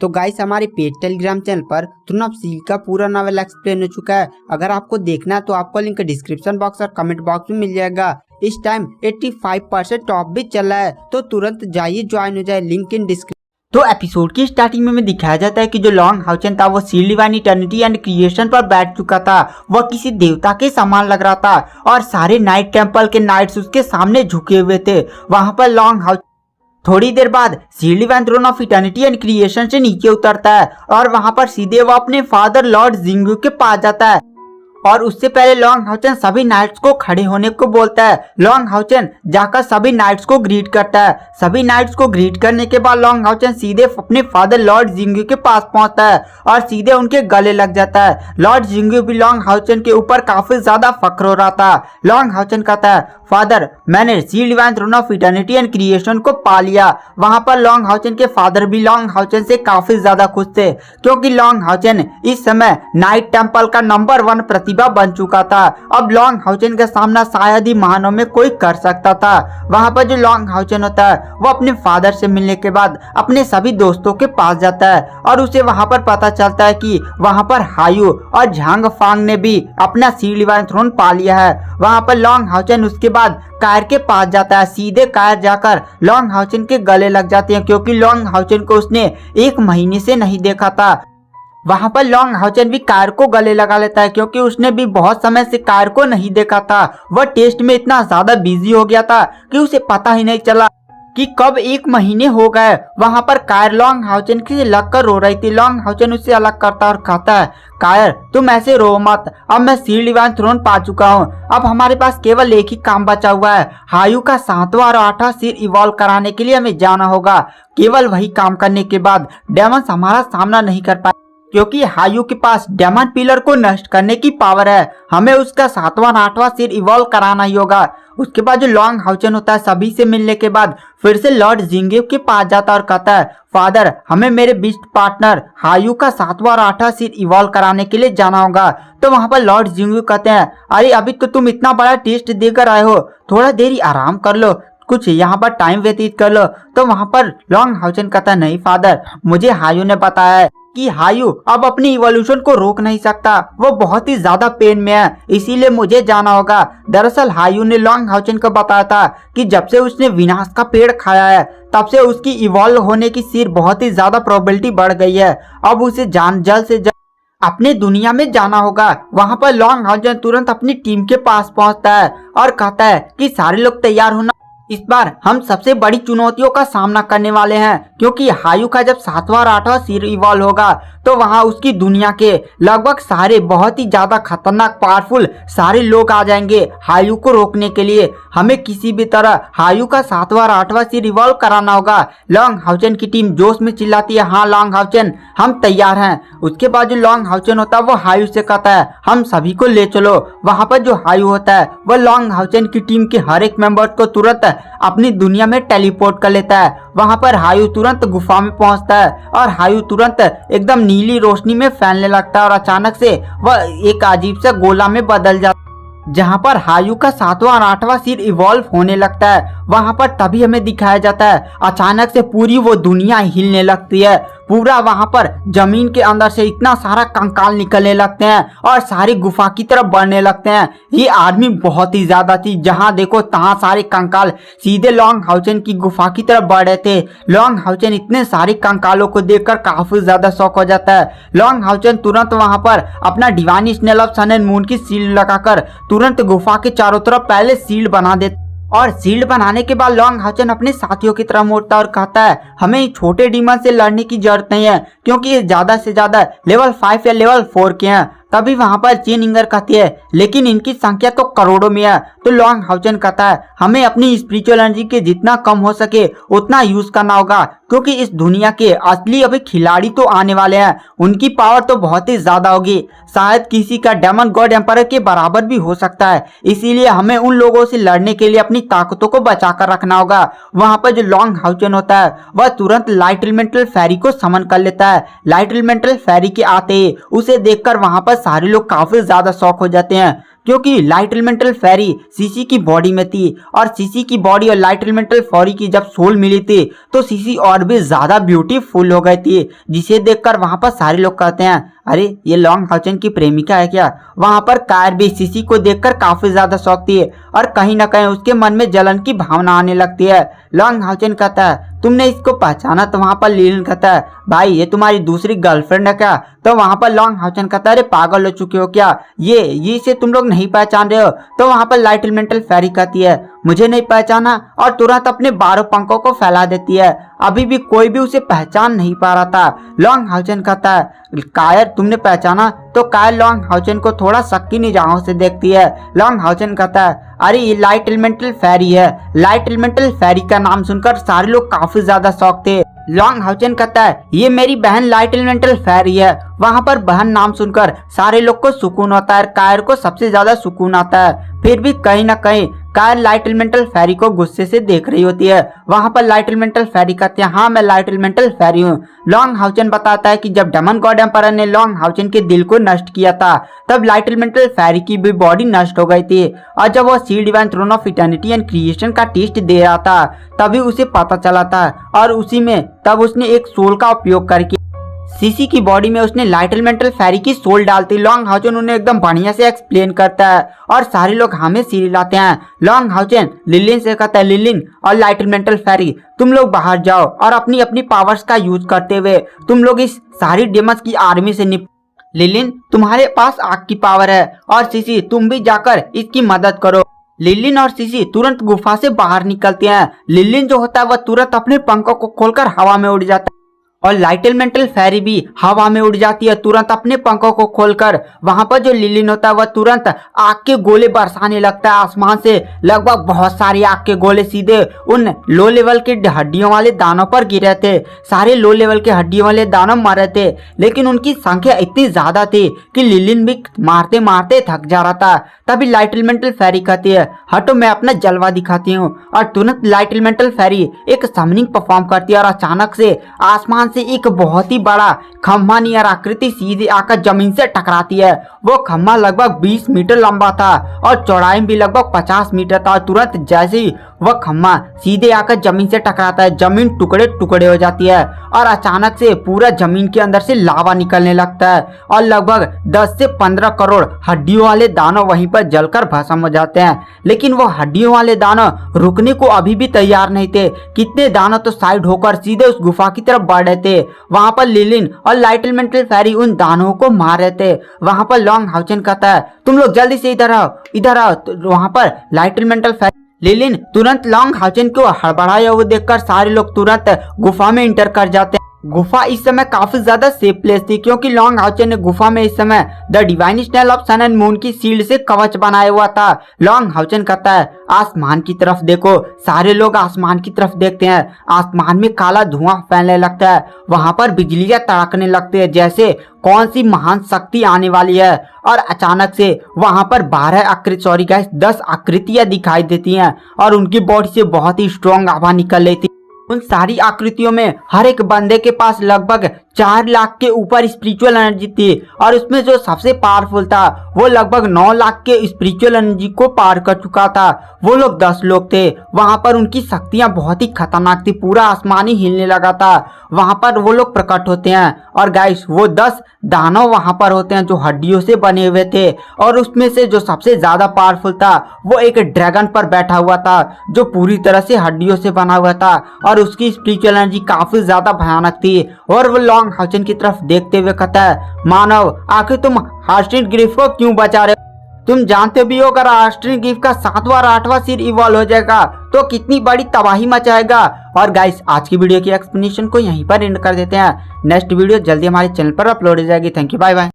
तो गाइस हमारे paid Telegram channel पर तुरंत सील का पूरा नॉवेल एक्सप्लेन हो चुका है। अगर आपको देखना है तो आपको लिंक डिस्क्रिप्शन बॉक्स और कमेंट बॉक्स में मिल जाएगा। इस टाइम 85% ऑफ भी चल रहा है, तो तुरंत जाइए ज्वाइन हो जाए, लिंक इन डिस्क्रिप्शन। तो एपिसोड की स्टार्टिंग में दिखाया जाता है कि जो लॉन्ग हाउचन था वो seal divine eternity and creation पर बैठ चुका था। वह किसी देवता के समान लग रहा था और सारे नाइट टेम्पल के नाइट्स उसके सामने झुके हुए थे। वहां पर लॉन्ग हाउस थोड़ी देर बाद seal divine throne of eternity and creation से नीचे उतरता है और वहां पर सीधे वो अपने फादर लॉर्ड जिंगू के पास जाता है और उससे पहले लॉन्ग हाउचन सभी नाइट्स को खड़े होने को बोलता है। लॉन्ग हाउचन जाकर सभी नाइट्स को ग्रीट करता है। सभी नाइट्स को ग्रीट करने के बाद लॉन्ग हाउचन सीधे अपने फादर लॉर्ड जिंगू के पास पहुंचता है और सीधे उनके गले लग जाता है। लॉर्ड जिंगू भी लॉन्ग हाउचन के ऊपर काफी ज्यादा फख्र हो रहा था। लॉन्ग हाउचन कहता है, फादर मैंने seal divine throne of eternity and creation को पा लिया। वहां पर लॉन्ग हाउचन के फादर भी लॉन्ग हाउचन से काफी ज्यादा खुश थे, क्योंकि लॉन्ग हाउचन इस समय नाइट टेम्पल का नंबर 1 प्रतिभा बन चुका था। अब लॉन्ग हाउचन का सामना शायद ही महानों में कोई कर सकता था। वहां पर जो लॉन्ग हाउचन होता है वो अपने फादर से मिलने के बाद अपने सभी दोस्तों के पास जाता है और उसे वहां पर पता चलता है कि वहां पर हायू और झांग फांग ने भी अपना सील डिवाइन थ्रोन पा लिया है। वहां पर लॉन्ग हाउचन उसके बाद कायर के पास जाता है। सीधे कायर जाकर लॉन्ग हाउचन के गले लग जाते हैं, क्योंकि लॉन्ग हाउचन को उसने 1 महीने से नहीं देखा था। वहां पर लॉन्ग हाउचन भी कायर को गले लगा लेता है, क्योंकि उसने भी बहुत समय से कायर को नहीं देखा था। वह टेस्ट में इतना ज्यादा बिजी हो गया था कि उसे पता ही नहीं चला कि कब 1 महीने हो गए। वहां पर कायर लॉन्ग हाउचन से लगकर रो रही थी। लॉन्ग हाउचन उससे अलग करता और कहता है, कायर तुम ऐसे रो मत, अब मैं सील डिवाइन थ्रोन पा चुका हूँ। अब हमारे पास केवल एक ही काम बचा हुआ है, हायू का 7वां और 8वां सिर इवॉल्व कराने के लिए हमें जाना होगा। केवल वही काम करने के बाद डेमंस हमारा सामना नहीं कर पाए, क्योंकि हायू के पास डेमन पिलर को नष्ट करने की पावर है। हमें उसका 7वां और 8वां सिर इवॉल्व कराना ही होगा। उसके बाद जो लॉन्ग हाउचन होता है सभी से मिलने के बाद फिर से लॉर्ड जिंगू के पास जाता और कहता है, फादर हमें मेरे बेस्ट पार्टनर हायू का 7वां और 8वां सिर इवॉल्व कराने के लिए जाना होगा। तो वहां पर लॉर्ड जिंगू कहते हैं, अरे अभी तो तुम इतना बड़ा टेस्ट देकर आए हो, थोड़ा देर आराम कर लो, कुछ यहाँ पर टाइम व्यतीत कर लो। तो वहां पर लॉन्ग हाउचन कहता है, नहीं फादर, मुझे हायू ने बताया है कि हायू अब अपनी इवोल्यूशन को रोक नहीं सकता, वो बहुत ही ज्यादा पेन में है, इसीलिए मुझे जाना होगा। दरअसल हायू ने लॉन्ग हाउचन को बताया था कि जब से उसने विनाश का पेड़ खाया है तब से उसकी इवॉल्व होने की सिर बहुत ही ज्यादा प्रोबेबिलिटी बढ़ गई है। अब उसे जल्द से जल्द अपने दुनिया में जाना होगा। वहां पर लॉन्ग हाउचन तुरंत अपनी टीम के पास पहुंचता है और कहता है कि सारे लोग तैयार होना, इस बार हम सबसे बड़ी चुनौतियों का सामना करने वाले हैं, क्योंकि हायू का जब 7वां और 8वां सिर इवॉल्व होगा तो वहां उसकी दुनिया के लगभग सारे बहुत ही ज्यादा खतरनाक पावरफुल सारे लोग आ जाएंगे हायू को रोकने के लिए। हमें किसी भी तरह हायू का 7वां और 8वां सिर इवॉल्व कराना होगा। लॉन्ग हाउचन की टीम जोश में चिल्लाती है, हाँ लॉन्ग हाउचन हम तैयार हैं। उसके बाद जो लॉन्ग हाउचन होता है वो हायू से कहता है, हम सभी को ले चलो। वहां पर जो हायू होता है वह लॉन्ग हाउचन की टीम के हर एक मेंबर को तुरंत अपनी दुनिया में टेलीपोर्ट कर लेता है। वहां पर हायू तुरंत गुफा में पहुंचता है और हायू तुरंत एकदम नीली रोशनी में फैलने लगता है और अचानक से वह एक अजीब सा गोला में बदल जाता है, जहां पर हायू का 7वां और 8वां सिर इवॉल्व होने लगता है। वहां पर तभी हमें दिखाया जाता है अचानक से पूरी वो दुनिया हिलने लगती है। पूरा वहां पर जमीन के अंदर से इतना सारा कंकाल निकलने लगते हैं और सारी गुफा की तरफ बढ़ने लगते हैं। ये आर्मी बहुत ही ज्यादा थी, जहां देखो तहां सारे कंकाल सीधे लॉन्ग हाउचन की गुफा की तरफ बढ़ रहे थे। लॉन्ग हाउचन इतने सारे कंकालों को देखकर काफी ज्यादा शौक हो जाता है। लॉन्ग हाउचन तुरंत वहां पर अपना divine snail of sun and moon की शील्ड लगाकर तुरंत गुफा के चारों तरफ पहले शील्ड बना देता और शील्ड बनाने के बाद लॉन्ग हाउचन अपने साथियों की तरफ मोड़ता और कहता है, हमें छोटे डीमन से लड़ने की जरूरत नहीं है, क्योंकि ये ज्यादा से ज्यादा लेवल 5 या लेवल 4 के हैं। तभी वहां पर चेन इंगर कहती है, लेकिन इनकी संख्या तो करोड़ों में है। तो लॉन्ग हाउचन कहता है, हमें अपनी स्पिरिचुअल एनर्जी के जितना कम हो सके उतना यूज करना होगा, क्योंकि इस दुनिया के असली अभी खिलाड़ी तो आने वाले हैं, उनकी पावर तो बहुत ही ज्यादा होगी, शायद किसी का डेमन गॉड एम्पायर के बराबर भी हो सकता है। इसीलिए हमें उन लोगों से लड़ने के लिए अपनी ताकतों को बचा कर रखना होगा। वहां पर जो लॉन्ग हाउचन होता है वह तुरंत लाइट एलिमेंटल फेरी को समन कर लेता है। लाइट एलिमेंटल फेरी के आते ही उसे देखकर वहां पर सारे लोग काफी ज्यादा शॉक हो जाते हैं, क्योंकि लाइट एलिमेंटल फेरी सीसी की बॉडी में थी और सीसी की बॉडी और लाइट एलिमेंटल फेरी की जब सोल मिली थी तो सीसी और भी ज्यादा ब्यूटीफुल हो गई थी, जिसे देखकर वहां पर सारे लोग कहते हैं अरे ये लॉन्ग हाउचेन की प्रेमिका है क्या। वहां पर कायर भी सीसी को देखकर काफी ज्यादा शौक थी और कहीं ना कहीं उसके मन में जलन की भावना आने लगती है। लॉन्ग हाउचेन कहता है तुमने इसको पहचाना, तो वहां पर लिलिन कहता है भाई ये तुम्हारी दूसरी गर्लफ्रेंड है क्या। तो वहां पर लॉन्ग हाउचेन कहता है अरे पागल हो चुके हो क्या, ये इसे तुम लोग नहीं पहचान रहे हो। तो वहां पर लाइट एलिमेंटल फेरी कहती है मुझे नहीं पहचाना और तुरंत अपने 12 पंखों को फैला देती है। अभी भी कोई भी उसे पहचान नहीं पा रहा था। लॉन्ग हाउचेन कहता है कायर तुमने पहचाना। तो कायर लॉन्ग हाउचेन को थोड़ा शक की निगाहों से देखती है। लॉन्ग हाउचेन कहता है अरे ये लाइट एलिमेंटल फेरी है। लाइट एलिमेंटल फेरी का नाम सुनकर सारे लोग काफी ज्यादा शौक थे। लॉन्ग हाउचेन कहता है ये मेरी बहन लाइट एलिमेंटल फेरी है। वहां पर बहन नाम सुनकर सारे लोग को सुकून होता है, कायर को सबसे ज्यादा सुकून आता है। फिर भी कहीं ना कहीं कायर लाइट एलिमेंटल फेरी को गुस्से से देख रही होती है। वहां पर लाइट एलिमेंटल फेरी कहते हैं हाँ मैं लाइट एलिमेंटल फेरी हूँ। लॉन्ग हाउचेन बताता है कि जब डेमन गॉड एम्परर ने लॉन्ग हाउचेन के दिल को नष्ट किया था तब लाइट एलिमेंटल फेरी की भी बॉडी नष्ट हो गई थी और जब वह सी divine throne of eternity and creation का टेस्ट दे रहा था तभी उसे पता चला था और उसी में तब उसने एक सोल का उपयोग करके सीसी की बॉडी में उसने लाइट एलिमेंटल फेरी की सोल डालती। लॉन्ग हाउचेन उन्हें एकदम बढ़िया से एक्सप्लेन करता है और सारे लोग हमें सीरी लाते हैं। लॉन्ग हाउचेन लिलिन से कहता है लिलिन और लाइट एलिमेंटल फेरी तुम लोग बाहर जाओ और अपनी अपनी पावर्स का यूज करते हुए तुम लोग इस सारी डेमस की आर्मी से लिलिन तुम्हारे पास आग की पावर है और सीसी तुम भी जाकर इसकी मदद करो। लिलिन और सीसी तुरंत गुफा से बाहर निकलते हैं। लिलिन जो होता है वह तुरंत अपने पंखों को खोलकर हवा में उड़ जाता है और लाइट एलिमेंटल फेरी भी हवा में उड़ जाती है तुरंत अपने पंखों को खोलकर। वहां पर जो लिलिन होता है वह तुरंत आग के गोले बरसाने लगता है आसमान से। लगभग बहुत सारे आग के गोले सीधे उन लो लेवल के हड्डियों वाले दानों पर गिरे थे। सारे लो लेवल के हड्डियों वाले दानव मर रहे थे लेकिन उनकी संख्या इतनी ज्यादा थी कि लिलिन भी मारते मारते थक जा रहा था। तभी लाइट एलिमेंटल फेरी कहती है हटो मैं अपना जलवा दिखाती हूँ और तुरंत लाइट एलिमेंटल फेरी एक समनिंग परफॉर्म करती है और अचानक से आसमान से एक बहुत ही बड़ा खम्भा नियर आकृति सीधे आकर जमीन से टकराती है। वो खम्भा लगभग 20 मीटर लंबा था और चौड़ाई भी लगभग 50 मीटर था। तुरंत जैसे ही वह खम्भा सीधे आकर जमीन से टकराता है जमीन टुकड़े टुकड़े हो जाती है और अचानक से पूरा जमीन के अंदर से लावा निकलने लगता है और लगभग 10 से 15 करोड़ हड्डियों वाले दानव वहीं पर जलकर भस्म हो जाते हैं। लेकिन वो हड्डियों वाले दानव रुकने को अभी भी तैयार नहीं थे। कितने दानव तो साइड होकर सीधे उस गुफा की तरफ बढ़ रहे थे। वहां पर लिलिन और लाइट एलिमेंटल फेरी उन दानवों को मार रहे थे। वहां पर लॉन्ग हाउचेन कहता है तुम लोग जल्दी से इधर आओ इधर आओ। तो वहां पर लाइट एलिमेंटल फेरी लिलिन तुरंत लॉन्ग हाउचेन को हड़बड़ाया हुआ देखकर सारे लोग तुरंत गुफा में इंटर कर जाते हैं। गुफा इस समय काफी ज्यादा सेफ प्लेस थी क्योंकि लॉन्ग हाउचेन ने गुफा में इस समय the divine snail of sun and moon की शील्ड से कवच बनाया हुआ था। लॉन्ग हाउचेन कहता है आसमान की तरफ देखो। सारे लोग आसमान की तरफ देखते हैं। आसमान में काला धुआं फैलने लगता है। वहां पर बिजलियां तड़कने लगती है जैसे कौन सी महान शक्ति आने वाली है और अचानक से वहां पर 10 आकृतियां दिखाई देती हैं और उनकी बॉडी से बहुत ही स्ट्रॉन्ग आभा निकल रही थी। उन सारी आकृतियों में हर एक बंदे के पास लगभग 4 लाख के ऊपर स्पिरिचुअल एनर्जी थी और उसमें जो सबसे पावरफुल था वो लगभग 9 लाख के स्पिरिचुअल एनर्जी को पार कर चुका था। वो लोग 10 लोग थे। वहां पर उनकी शक्तियां बहुत ही खतरनाक थी। पूरा आसमान ही हिलने लगा था। वहां पर वो लोग प्रकट होते हैं और गाइस वो 10 दानव वहां पर होते हैं जो हड्डियों से बने हुए थे और उसमें से जो सबसे ज्यादा पावरफुल था वो एक ड्रैगन पर बैठा हुआ था जो पूरी तरह से हड्डियों से बना हुआ था और उसकी स्पिरिचुअल एनर्जी काफी ज्यादा भयानक थी। और वो लॉन्ग हाउचेन की तरफ देखते हुए कहता है मानव आखिर तुम हार्स्ट्रिंग ग्रिफ को क्यों बचा रहे हो? तुम जानते भी हो अगर हार्स्ट्रिंग ग्रिफ का 7वां और 8वां सिर इवॉल्व हो जाएगा तो कितनी बड़ी तबाही मचाएगा। और गाइस आज की वीडियो की एक्सप्लेनेशन को यहीं पर एंड कर देते हैं। नेक्स्ट वीडियो जल्दी हमारे चैनल पर अपलोड हो जाएगी। Thank you bye bye.